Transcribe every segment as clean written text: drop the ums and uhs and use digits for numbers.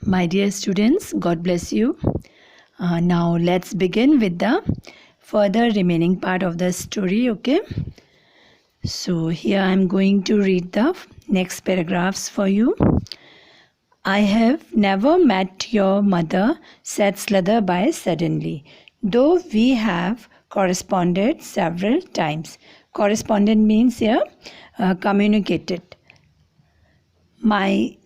My dear students, God bless you. Now let's begin with the further remaining part of the story, okay? So here I'm going to read the next paragraphs for you. I have never met your mother, said Slutherby suddenly, though we have corresponded several times. Corresponded means here communicated. My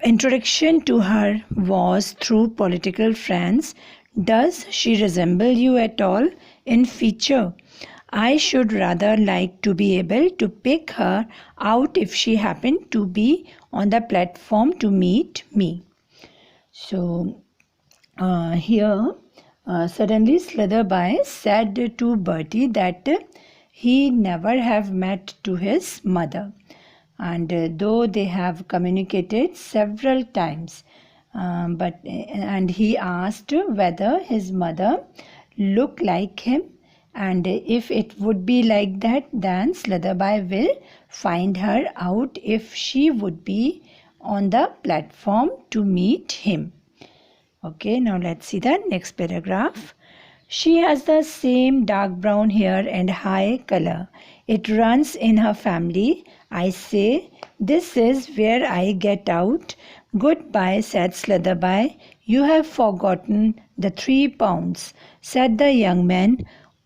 introduction to her was through political friends. Does she resemble you at all in feature? I should rather like to be able to pick her out if she happened to be on the platform to meet me. So here suddenly Slitherby said to Bertie that he never have met to his mother, and though they have communicated several times, and he asked whether his mother looked like him, and if it would be like that, then Slitherby will find her out if she would be on the platform to meet him. Okay, now let's see the next paragraph. She has the same dark brown hair and high color. It runs in her family. I say, this is where I get out. Goodbye, said Slitherby. You have forgotten the 3 pounds, said the young man,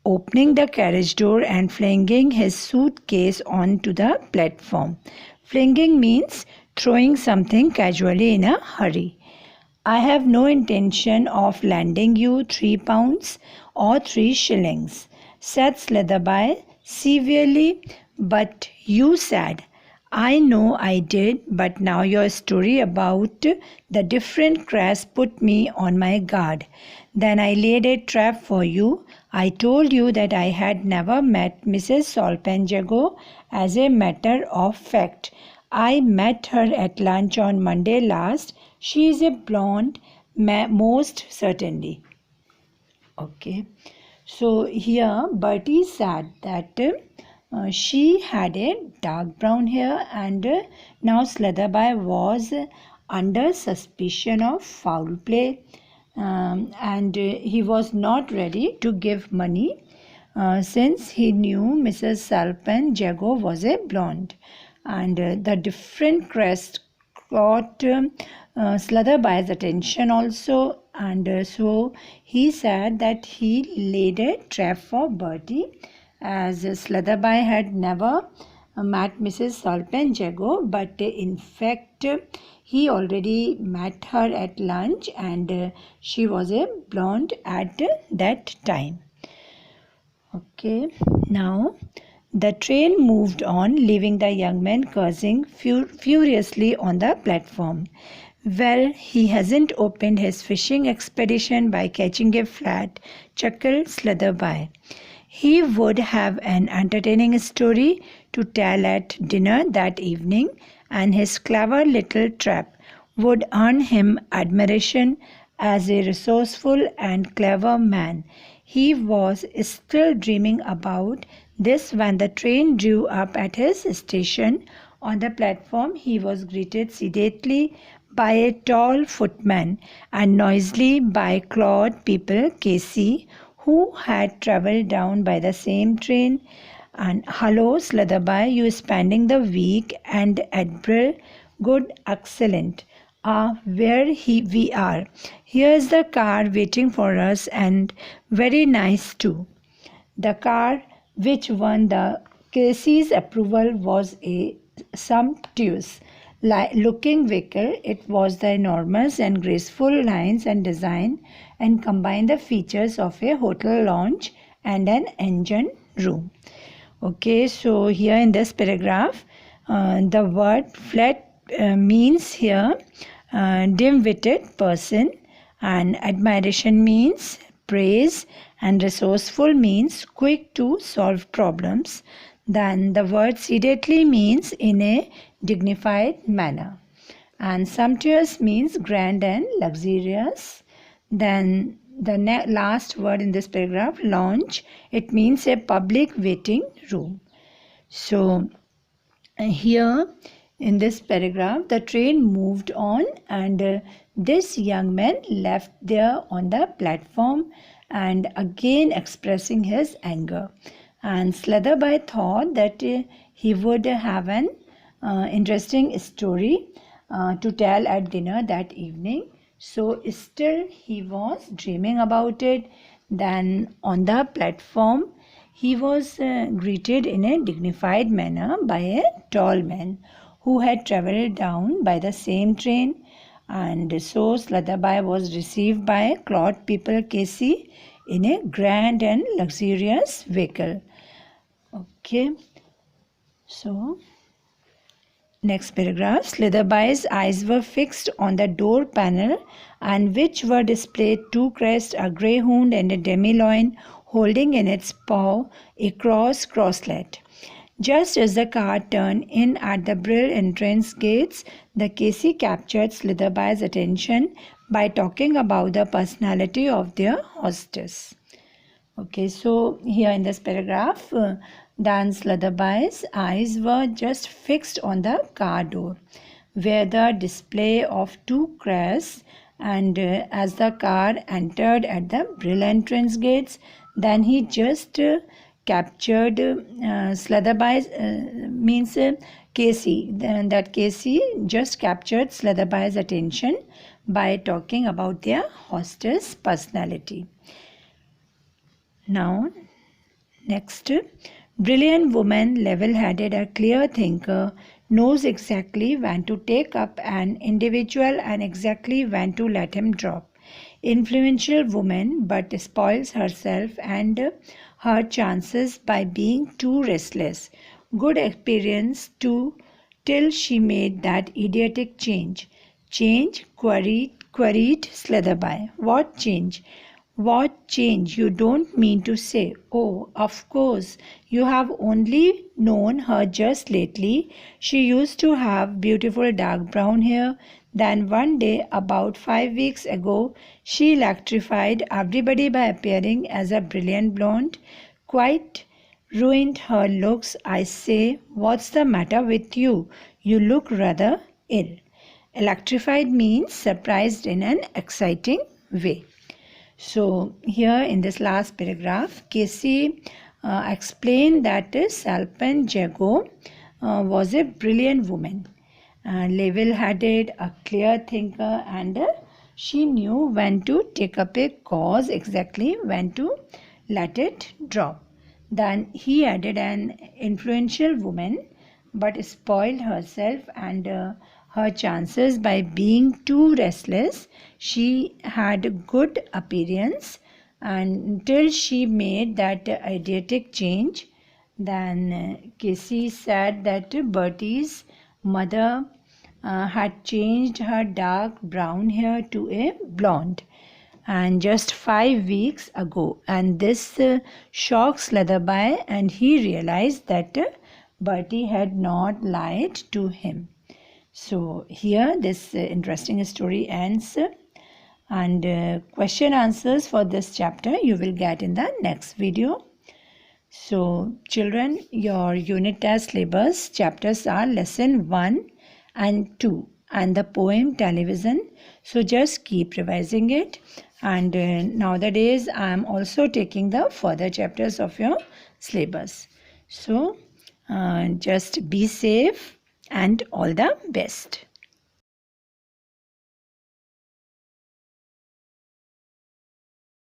opening the carriage door and flinging his suitcase onto the platform. Flinging means throwing something casually in a hurry. I have no intention of lending you 3 pounds or 3 shillings, said Slitherby severely, but you said. I know I did, but now your story about the different crafts put me on my guard. Then I laid a trap for you. I told you that I had never met Mrs. Solpenjago. As a matter of fact, I met her at lunch on Monday last. She is a blonde, most certainly. Okay. So here Bertie said that she had a dark brown hair, and now Slitherby was under suspicion of foul play, and he was not ready to give money since he knew Mrs. Solpenjago was a blonde, and the different crest got Slitherby's attention also, and so he said that he laid a trap for Bertie, as Slitherby had never met Mrs. Solpenjago, but in fact he already met her at lunch, and she was a blonde at that time. Okay, now the train moved on, leaving the young man cursing furiously on the platform. Well, he hasn't opened his fishing expedition by catching a flat, chuckled Slitherby. He would have an entertaining story to tell at dinner that evening, and his clever little trap would earn him admiration as a resourceful and clever man. He was still dreaming about this when the train drew up at his station. On the platform he was greeted sedately by a tall footman and noisily by Claude People Casey, who had travelled down by the same train. And hello, Slitherby, you spending the week and Edinburgh? Good, excellent. Where we are. Here's the car waiting for us, and very nice too. The car which won the Casey's approval was a sumptuous looking vehicle. It was the enormous and graceful lines and design, and combined the features of a hotel lounge and an engine room. Okay, so here in this paragraph, the word flat means here dim-witted person, and admiration means praise, and resourceful means quick to solve problems. Then the word sedately means in a dignified manner, and sumptuous means grand and luxurious. Then the last word in this paragraph, lounge, it means a public waiting room. So here In this paragraph, the train moved on and this young man left there on the platform and again expressing his anger. And Slatherby thought that he would have an interesting story to tell at dinner that evening. So still he was dreaming about it. Then on the platform, he was greeted in a dignified manner by a tall man who had travelled down by the same train, and so Slatherby was received by Claude People Casey in a grand and luxurious vehicle. Okay, so next paragraph. Slatherby's eyes were fixed on the door panel, on which were displayed two crests, a greyhound and a demi-loin, holding in its paw a crosslet. Just as the car turned in at the Brill entrance gates, the Casey captured Slatherby's attention by talking about the personality of their hostess. Okay, so here in this paragraph, Dan Slatherby's eyes were just fixed on the car door, where the display of two crests, and as the car entered at the Brill entrance gates, then he just captured Slatherby's means Casey. Then that Casey just captured Slatherby's attention by talking about their hostess personality. Now, next, brilliant woman, level-headed, a clear thinker, knows exactly when to take up an individual and exactly when to let him drop. Influential woman, but spoils herself and her chances by being too restless. Good experience too, till she made that idiotic change. Change? queried Slatherby. What change? What change? You don't mean to say? Oh, of course, you have only known her just lately. She used to have beautiful dark brown hair. Then one day, about 5 weeks ago, she electrified everybody by appearing as a brilliant blonde. Quite ruined her looks. I say, what's the matter with you? You look rather ill. Electrified means surprised in an exciting way. So here in this last paragraph, Casey explained that Salpan Jago was a brilliant woman, level-headed, a clear thinker, and she knew when to take up a cause, exactly when to let it drop. Then he added an influential woman, but spoiled herself and her chances by being too restless. She had good appearance until she made that idiotic change. Then Casey said that Bertie's mother had changed her dark brown hair to a blonde, and just 5 weeks ago, and this shocked Slatherby, and he realized that Bertie had not lied to him. So here this interesting story ends, and question answers for this chapter you will get in the next video. So children, your unit test syllabus chapters are lesson 1 and 2 and the poem television. So just keep revising it, and nowadays I am also taking the further chapters of your syllabus. So just be safe and all the best.